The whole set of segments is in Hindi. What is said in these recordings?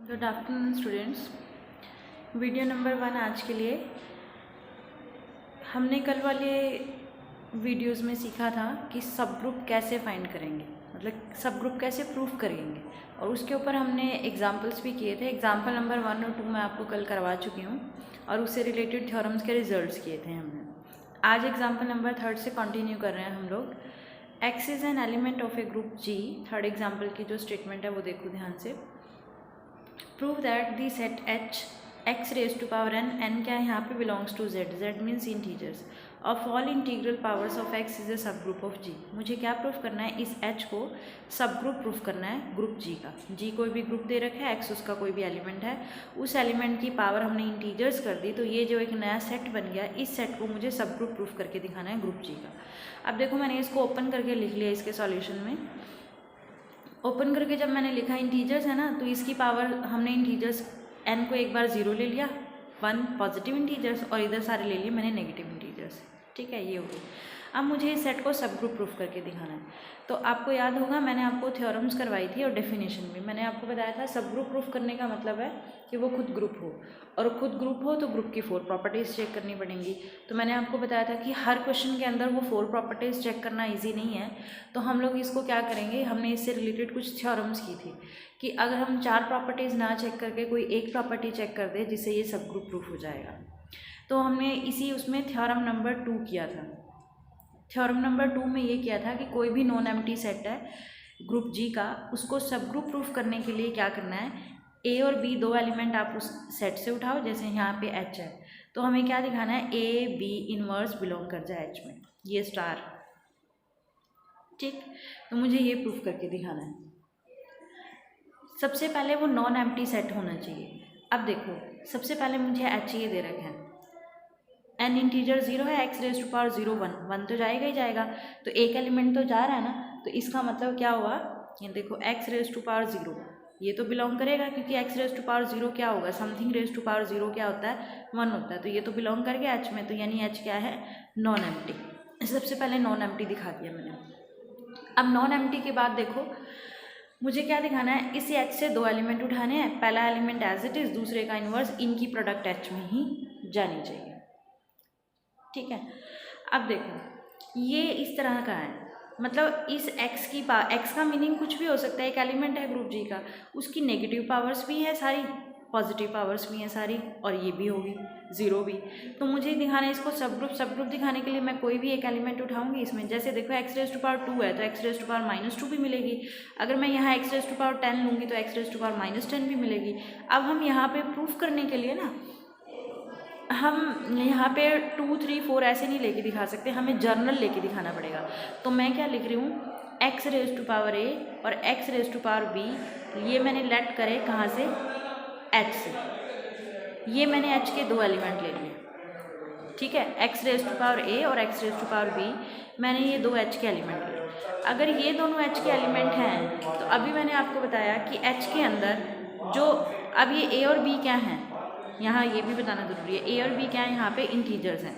Good afternoon students. Video number 1 आज के लिए हमने कल वाले वीडियोस में सीखा था कि सब ग्रुप कैसे फाइंड करेंगे, मतलब सब ग्रुप कैसे प्रूफ करेंगे, और उसके ऊपर हमने एग्जांपल्स भी किए थे। एग्जांपल नंबर 1 और 2 मैं आपको कल करवा चुकी हूँ और उससे रिलेटेड थ्योरम्स के रिजल्ट्स किए थे हमने। आज एग्जाम्पल नंबर 3 से कंटिन्यू कर रहे हैं हम लोग। X is an element of a group G. Third example की जो स्टेटमेंट है वो देखो ध्यान से। Prove that the set H X raise to power N क्या है यहाँ पे belongs to Z means integers of all integral powers of X is a subgroup of जी। मुझे क्या प्रूफ करना है, इस एच को सब ग्रुप प्रूफ करना है ग्रुप जी का। जी कोई भी ग्रुप दे रखा है, एक्स उसका कोई भी एलिमेंट है, उस एलिमेंट की पावर हमने इंटीजर्स कर दी, तो ये जो एक नया सेट बन गया, इस सेट को मुझे सब ग्रुप प्रूफ करके दिखाना है ग्रुप जी का। अब देखो मैंने इसको ओपन करके लिख लिया इसके सॉल्यूशन में। ओपन करके जब मैंने लिखा इंटीजर्स है ना, तो इसकी पावर हमने इंटीजर्स n को एक बार 0 ले लिया, 1 पॉजिटिव इंटीजर्स, और इधर सारे ले लिए मैंने नेगेटिव इंटीजर्स। ठीक है, ये हो गई। अब मुझे इस सेट को सब ग्रुप प्रूफ करके दिखाना है। तो आपको याद होगा मैंने आपको थ्योरम्स करवाई थी और डेफिनेशन भी मैंने आपको बताया था। सब ग्रुप प्रूफ करने का मतलब है कि वो खुद ग्रुप हो, और खुद ग्रुप हो तो ग्रुप की 4 प्रॉपर्टीज़ चेक करनी पड़ेंगी। तो मैंने आपको बताया था कि हर क्वेश्चन के अंदर वो 4 प्रॉपर्टीज़ चेक करना ईजी नहीं है। तो हम लोग इसको क्या करेंगे, हमने इससे रिलेटेड कुछ थ्योरम्स की थी कि अगर हम 4 प्रॉपर्टीज़ ना चेक करके कोई एक प्रॉपर्टी चेक कर दे जिससे ये सब ग्रुप प्रूफ हो जाएगा। तो हमने इसी उसमें थ्योरम नंबर 2 किया था। थ्योरम नंबर 2 में ये किया था कि कोई भी नॉन एम्प्टी सेट है ग्रुप जी का, उसको सब ग्रुप प्रूफ करने के लिए क्या करना है, ए और बी दो एलिमेंट आप उस सेट से उठाओ। जैसे यहाँ पे एच है तो हमें क्या दिखाना है, ए बी इनवर्स बिलोंग कर जाए एच में, ये स्टार। ठीक, तो मुझे ये प्रूफ करके दिखाना है। सबसे पहले वो नॉन एम्प्टी सेट होना चाहिए। अब देखो सबसे पहले मुझे एच ये दे रखे हैं, एन इंटीजर 0 है, एक्स रेज टू पावर 0 1 तो जाएगा ही जाएगा, तो एक एलिमेंट तो जा रहा है ना। तो इसका मतलब क्या हुआ, ये देखो एक्स रेज टू पावर 0 ये तो बिलोंग करेगा, क्योंकि एक्स रेज टू पावर 0 क्या होगा, समथिंग रेज टू पावर 0 क्या होता है, 1 होता है, तो ये तो बिलोंग कर गया एच में। तो यानी एच क्या है, नॉन एम्प्टी। सबसे पहले नॉन एम्प्टी दिखा दिया मैंने। अब नॉन एम्प्टी के बाद देखो मुझे क्या दिखाना है, इस एच से दो एलिमेंट उठाने हैं। पहला एलिमेंट एज इट इज़, दूसरे का इन्वर्स, इनकी प्रोडक्ट एच में ही जानी चाहिए। ठीक है, अब देखो ये इस तरह का है, मतलब इस एक्स का मीनिंग कुछ भी हो सकता है। एक एलिमेंट है ग्रुप जी का, उसकी नेगेटिव पावर्स भी है सारी, पॉजिटिव पावर्स भी हैं सारी, और ये भी होगी 0 भी। तो मुझे दिखाना है इसको सब ग्रुप दिखाने के लिए मैं कोई भी एक एलिमेंट उठाऊंगी इसमें। जैसे देखो एक्स रेज टू पावर 2 है तो एक्स रेज टू पावर -2 भी मिलेगी। अगर मैं यहाँ एक्स रेज टू पावर 10 लूँगी तो एक्स रेज टू पावर -10 भी मिलेगी। अब हम यहाँ पे प्रूफ करने के लिए ना, हम यहाँ पे 2 3 4 ऐसे नहीं लेके दिखा सकते, हमें जर्नल लेके दिखाना पड़ेगा। तो मैं क्या लिख रही हूँ, X raise to power A और X raise to power B, ये मैंने लेट करे कहाँ से, एच से। ये मैंने एच के दो एलिमेंट ले लिए। ठीक है, X raise to power A और X raise to power B, मैंने ये दो एच के एलिमेंट लिए। अगर ये दोनों एच के एलिमेंट हैं तो अभी मैंने आपको बताया कि एच के अंदर जो, अब ये ए और बी क्या हैं, यहाँ ये भी बताना जरूरी है, ए और बी क्या है, यहाँ पे इंटीजर्स हैं।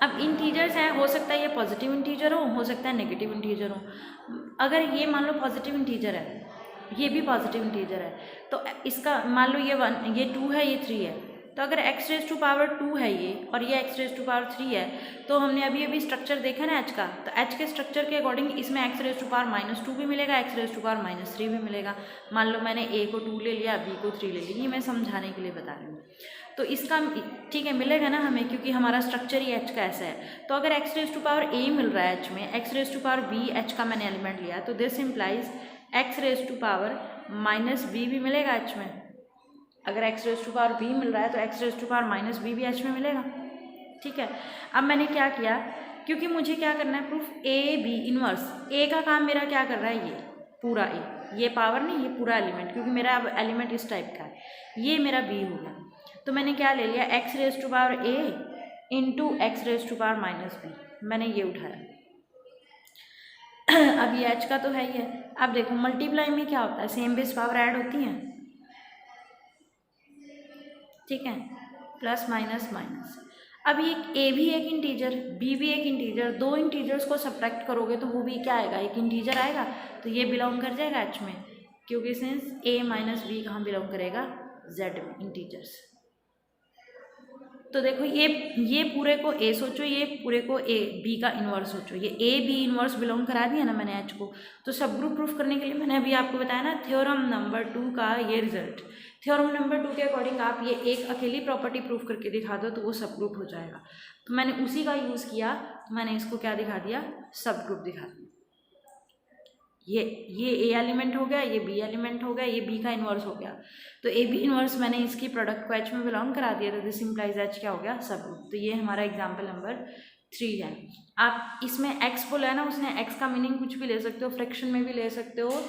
अब इंटीजर्स हैं, हो सकता है ये पॉजिटिव इंटीजर हो सकता है नेगेटिव इंटीजर हो। अगर ये मान लो पॉजिटिव इंटीजर है, ये भी पॉजिटिव इंटीजर है, तो इसका मान लो ये 1 ये 2 है, ये 3 है, तो अगर एक्स रेज टू पावर 2 है ये और ये एक्स रेज टू पावर 3 है, तो हमने अभी स्ट्रक्चर देखा ना एच का, तो एच के स्ट्रक्चर के अकॉर्डिंग इसमें एक्स रेज टू पावर -2 भी मिलेगा, एक्स रेज टू पावर -3 भी मिलेगा। मान लो मैंने ए को 2 ले लिया, बी को 3 ले लिया, ये मैं समझाने के लिए बता रही हूँ। तो इसका ठीक है मिलेगा ना हमें, क्योंकि हमारा स्ट्रक्चर ही एच का ऐसा है। तो अगर X raise to power A मिल रहा है एच में, X raise to power B H का मैंने एलिमेंट लिया, तो this implies X raise to power -b भी मिलेगा एच में। अगर X raise to power b मिल रहा है तो X raise to power -b भी एच में मिलेगा। ठीक है, अब मैंने क्या किया, क्योंकि मुझे क्या करना है प्रूफ, ए बी इनवर्स, ए का काम मेरा क्या कर रहा है, ये पूरा ए, ये पावर नहीं, ये पूरा एलिमेंट, क्योंकि मेरा अब एलिमेंट इस टाइप का है, ये मेरा बी हो गया। तो मैंने क्या ले लिया, X raise to power A into X raise to power -b, मैंने ये उठाया। अब ये एच का तो है ही है। अब देखो मल्टीप्लाई में क्या होता है, सेम बेस पावर ऐड होती हैं। ठीक है, प्लस माइनस माइनस। अब ये ए भी एक इंटीजर, बी भी एक इंटीजर, दो इंटीजर्स को सब्ट्रैक्ट करोगे तो वो भी क्या आएगा, एक इंटीजर आएगा, तो ये बिलोंग कर जाएगा एच में। क्योंकि सिंस a माइनस बी कहाँ बिलोंग करेगा, z में, इंटीजर्स। तो देखो ये पूरे को a सोचो, ये पूरे को a b का इन्वर्स सोचो, ये a b इन्वर्स बिलोंग करा दिया ना मैंने h को। तो सब ग्रुप प्रूफ करने के लिए मैंने अभी आपको बताया ना थ्योरम नंबर 2 का ये रिजल्ट। थ्योरम नंबर 2 के अकॉर्डिंग आप ये एक अकेली प्रॉपर्टी प्रूफ करके दिखा दो तो वो सब ग्रुप हो जाएगा। तो मैंने उसी का यूज़ किया, तो मैंने इसको क्या दिखा दिया, सब ग्रुप दिखा दिया। ये a एलिमेंट हो गया, ये b एलिमेंट हो गया, ये b का इन्वर्स हो गया। तो a b इन्वर्स मैंने इसकी प्रोडक्ट को h में बिलोंग करा दिया, तो दिस इंप्लाइज h क्या हो गया, सब ग्रुप। तो ये हमारा एग्जाम्पल नंबर 3 है। आप इसमें x बोला है ना, उसने x का मीनिंग कुछ भी ले सकते हो, फ्रैक्शन में भी ले सकते हो,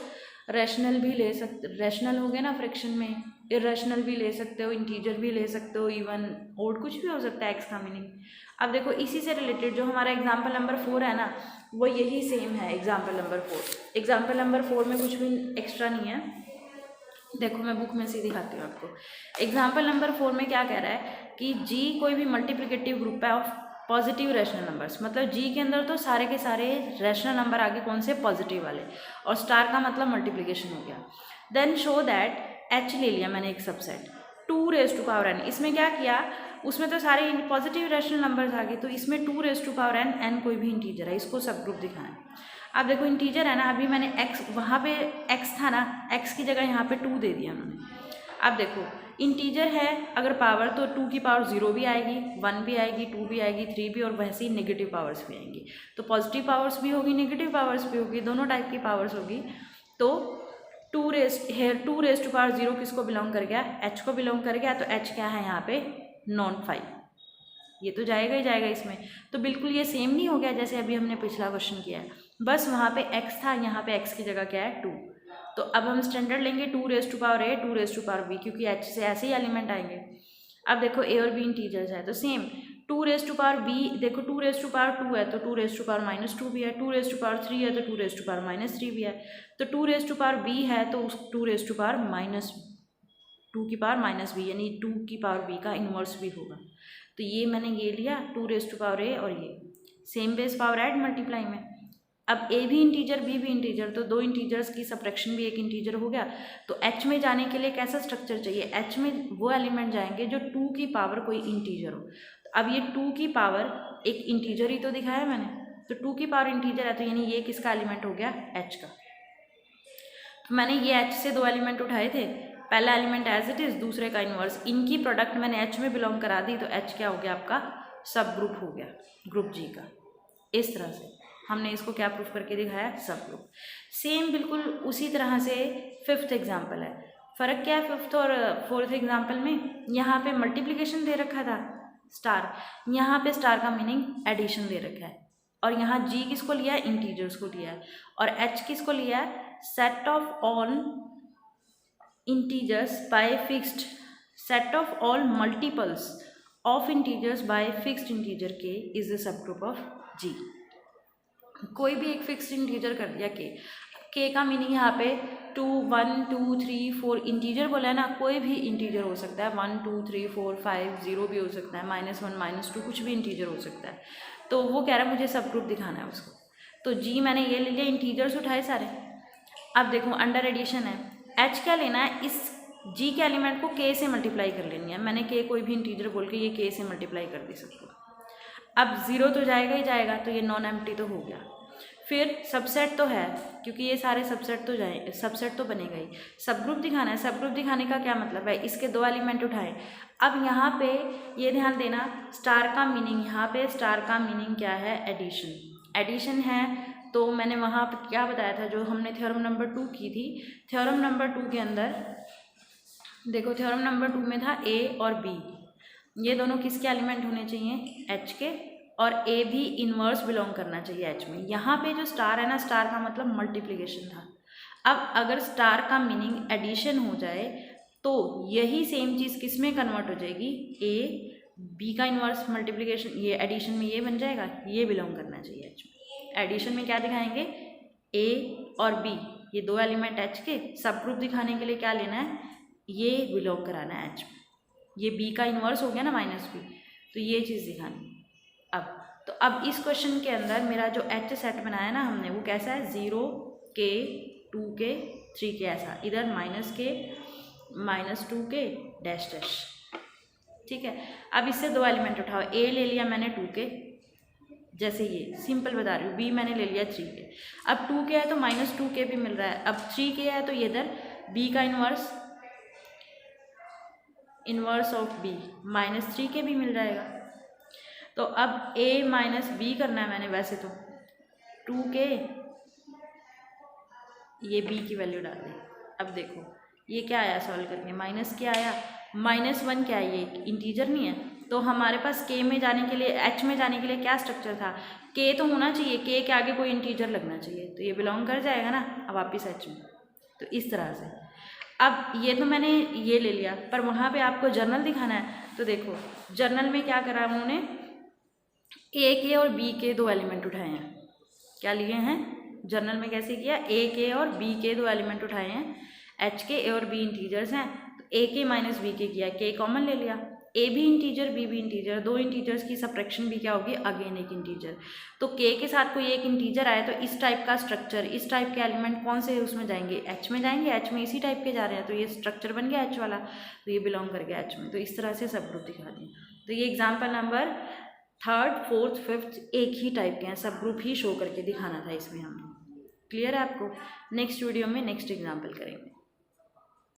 रैशनल भी ले सकते, रैशनल हो गया ना फ्रैक्शन में, इरेशनल भी ले सकते हो, इंटीजर भी ले सकते हो, इवन ओड कुछ भी हो सकता है x का मीनिंग। अब देखो इसी से रिलेटेड जो हमारा एग्जाम्पल नंबर 4 है ना, वो यही सेम है एग्जाम्पल नंबर 4। एग्जाम्पल नंबर 4 में कुछ भी एक्स्ट्रा नहीं है। देखो मैं बुक में से दिखाती हूँ आपको। एग्जाम्पल नंबर 4 में क्या कह रहा है कि g कोई भी मल्टीप्लिकेटिव ग्रुप है ऑफ पॉजिटिव रैशनल नंबर्स, मतलब g के अंदर तो सारे के सारे रैशनल नंबर आगे कौन से, पॉजिटिव वाले, और स्टार का मतलब मल्टीप्लिकेशन हो गया। देन शो दैट h ले लिया मैंने एक सबसेट 2n। इसमें क्या किया, उसमें तो सारे पॉजिटिव रैशनल नंबर्स आ गए, तो इसमें 2n, n कोई भी इंटीजर है, इसको सब ग्रुप दिखाना है। अब देखो इंटीजर है ना, अभी मैंने x, वहाँ पे x था ना, x की जगह यहाँ पे 2 दे दिया उन्होंने। अब देखो इंटीजर है अगर पावर, तो 2 की पावर 0 भी आएगी, 1 भी आएगी, 2 भी आएगी, 3 भी, और वैसे ही नेगेटिव पावर्स भी आएंगी। तो पॉजिटिव पावर्स भी होगी, नेगेटिव पावर्स भी होगी, दोनों टाइप की पावर्स होगी। तो 2 रेज टू पावर 0 किसको बिलोंग कर गया, h को बिलोंग कर गया। तो h क्या है यहाँ पे, नॉन 5, ये तो जाएगा ही जाएगा इसमें। तो बिल्कुल ये सेम नहीं हो गया जैसे अभी हमने पिछला क्वेश्चन किया है, बस वहाँ पे x था, यहाँ पे x की जगह क्या है, 2। तो अब हम स्टैंडर्ड लेंगे 2 raise to power a, 2 raise to power b, क्योंकि h से ऐसे ही एलिमेंट आएंगे। अब देखो a और b इंटीजर्स है, तो same 2 raise to power b, देखो 2 रेज टू पावर 2 है तो 2 रेज टू पावर -2 भी है, 2 रेज टू पावर 3 है तो 2 रेज टू पावर -3 भी है। तो 2 रेज टू पावर b है तो उस 2 रेज टू पावर -2 की पावर -b, यानी 2 की पावर b का इन्वर्स भी होगा। तो ये मैंने ये लिया 2 रेज टू पावर a, और ये same base power add multiply में। अब a भी इंटीजर b भी इंटीजर, तो दो इंटीजर्स की सब्ट्रैक्शन भी एक इंटीजर हो गया। तो h में जाने के लिए कैसा स्ट्रक्चर चाहिए, h में वो एलिमेंट जाएंगे जो 2 की पावर कोई इंटीजर हो। तो अब ये 2 की पावर एक इंटीजर ही तो दिखाया मैंने, तो 2 की पावर इंटीजर है, तो यानी ये किसका एलिमेंट हो गया, h का। तो मैंने ये h से 2 एलिमेंट उठाए थे, पहला एलिमेंट एज इट इज़, दूसरे का इन्वर्स, इनकी प्रोडक्ट मैंने h में बिलोंग करा दी, तो h क्या हो गया आपका, सब ग्रुप हो गया, ग्रुप जी का। इस तरह से हमने इसको क्या प्रूफ करके दिखाया, सब ग्रुप। सेम बिल्कुल उसी तरह से 5th एग्जाम्पल है। फ़र्क क्या है 5th और 4th एग्जाम्पल में, यहाँ पे मल्टीप्लिकेशन दे रखा था स्टार, यहाँ पे स्टार का मीनिंग एडिशन दे रखा है, और यहाँ जी किसको लिया है, इंटीजर्स को लिया है, और एच किसको लिया है, set of all integers by fixed, set of all multiples of integers by fixed integer k is the subgroup of G. कोई भी एक फिक्स्ड इंटीजर कर दिया के का मीनिंग यहाँ पे 2, 1, 2, 3, 4 इंटीजर बोला है ना, कोई भी इंटीजर हो सकता है, 1, 2, 3, 4, 5, 0 भी हो सकता है, -1, -2 कुछ भी इंटीजर हो सकता है। तो वो कह रहा है मुझे सब ग्रुप दिखाना है उसको। तो जी मैंने ये ले लिया, इंटीजर्स उठाए सारे। अब देखो अंडर एडिशन है, एच क्या लेना है, इस जी के एलिमेंट को के से मल्टीप्लाई कर लेनी है। मैंने के कोई भी इंटीजर बोल के ये के से मल्टीप्लाई कर दी सबको। अब 0 तो जाएगा ही जाएगा, तो ये नॉन एम्प्टी तो हो गया। फिर सबसेट तो है, क्योंकि ये सारे सबसेट तो जाए, सबसेट तो बनेगा ही। सब ग्रुप दिखाना है, सब ग्रुप दिखाने का क्या मतलब है, इसके 2 एलिमेंट उठाए। अब यहाँ पे ये ध्यान देना, स्टार का मीनिंग, यहाँ पे स्टार का मीनिंग क्या है, एडिशन। एडिशन है तो मैंने वहाँ पर क्या बताया था, जो हमने थ्योरम नंबर 2 की थी, थ्योरम नंबर 2 के अंदर देखो, थ्योरम नंबर 2 में था a और b, ये दोनों किसके एलिमेंट होने चाहिए, h के, और a भी इन्वर्स बिलोंग करना चाहिए h में। यहाँ पे जो स्टार है ना, स्टार का मतलब मल्टीप्लिकेशन था। अब अगर स्टार का मीनिंग एडिशन हो जाए तो यही सेम चीज़ किस में कन्वर्ट हो जाएगी, a b का इन्वर्स मल्टीप्लिकेशन, ये एडिशन में ये बन जाएगा, ये बिलोंग करना चाहिए h में। एडिशन में क्या दिखाएंगे, a और b, ये 2 एलिमेंट h के, सब ग्रुप दिखाने के लिए क्या लेना है, ये बिलोंग कराना है h में। ये b का इन्वर्स हो गया ना -b, तो ये चीज़ दिखानी। अब इस क्वेश्चन के अंदर मेरा जो h सेट बनाया ना हमने, वो कैसा है, 0 k 2 k 3 के ऐसा, इधर -2k डैश डैश, ठीक है। अब इससे 2 एलिमेंट उठाओ, a ले लिया मैंने 2k, जैसे ये सिंपल बता रही हूँ, b मैंने ले लिया 3k। अब 2k है तो -2k भी मिल रहा है, अब 3k है तो ये इधर b का इन्वर्स ऑफ b -3k भी मिल जाएगा। तो अब a माइनस b करना है मैंने, वैसे तो 2k, ये b की वैल्यू डाल दी। अब देखो ये क्या आया सॉल्व करके, माइनस क्या आया, -1 क्या है, ये इंटीजर नहीं है। तो हमारे पास k में जाने के लिए, h में जाने के लिए क्या स्ट्रक्चर था, k तो होना चाहिए, k के आगे कोई इंटीजर लगना चाहिए, तो ये बिलोंग कर जाएगा ना अब वापिस h में। तो इस तरह से अब ये तो मैंने ये ले लिया, पर वहाँ पे आपको जर्नल दिखाना है, तो देखो जर्नल में क्या करा उन्होंने, a के और b के 2 एलिमेंट उठाए हैं। क्या लिए हैं जर्नल में, कैसे किया, a के और b के 2 एलिमेंट उठाए हैं, h के a और b इंटीजर्स हैं, तो a के माइनस b के किया, k कॉमन ले लिया, a भी इंटीजर b भी इंटीजर, 2 इंटीजर्स की सब्ट्रैक्शन भी क्या होगी, अगेन एक इंटीजर। तो k के साथ कोई एक इंटीजर आए तो इस टाइप का स्ट्रक्चर, इस टाइप के एलिमेंट कौन से उसमें जाएंगे, h में जाएंगे, h में इसी टाइप के जा रहे हैं, तो ये स्ट्रक्चर बन गया h वाला, तो ये बिलोंग कर गया h में। तो इस तरह से सब ग्रुप दिखा दिए। तो ये example number 3rd, 4th, 5th एक ही टाइप के हैं, सब ग्रुप ही शो करके दिखाना था इसमें हमने। क्लियर है आपको? नेक्स्ट वीडियो में नेक्स्ट एग्जाम्पल करेंगे।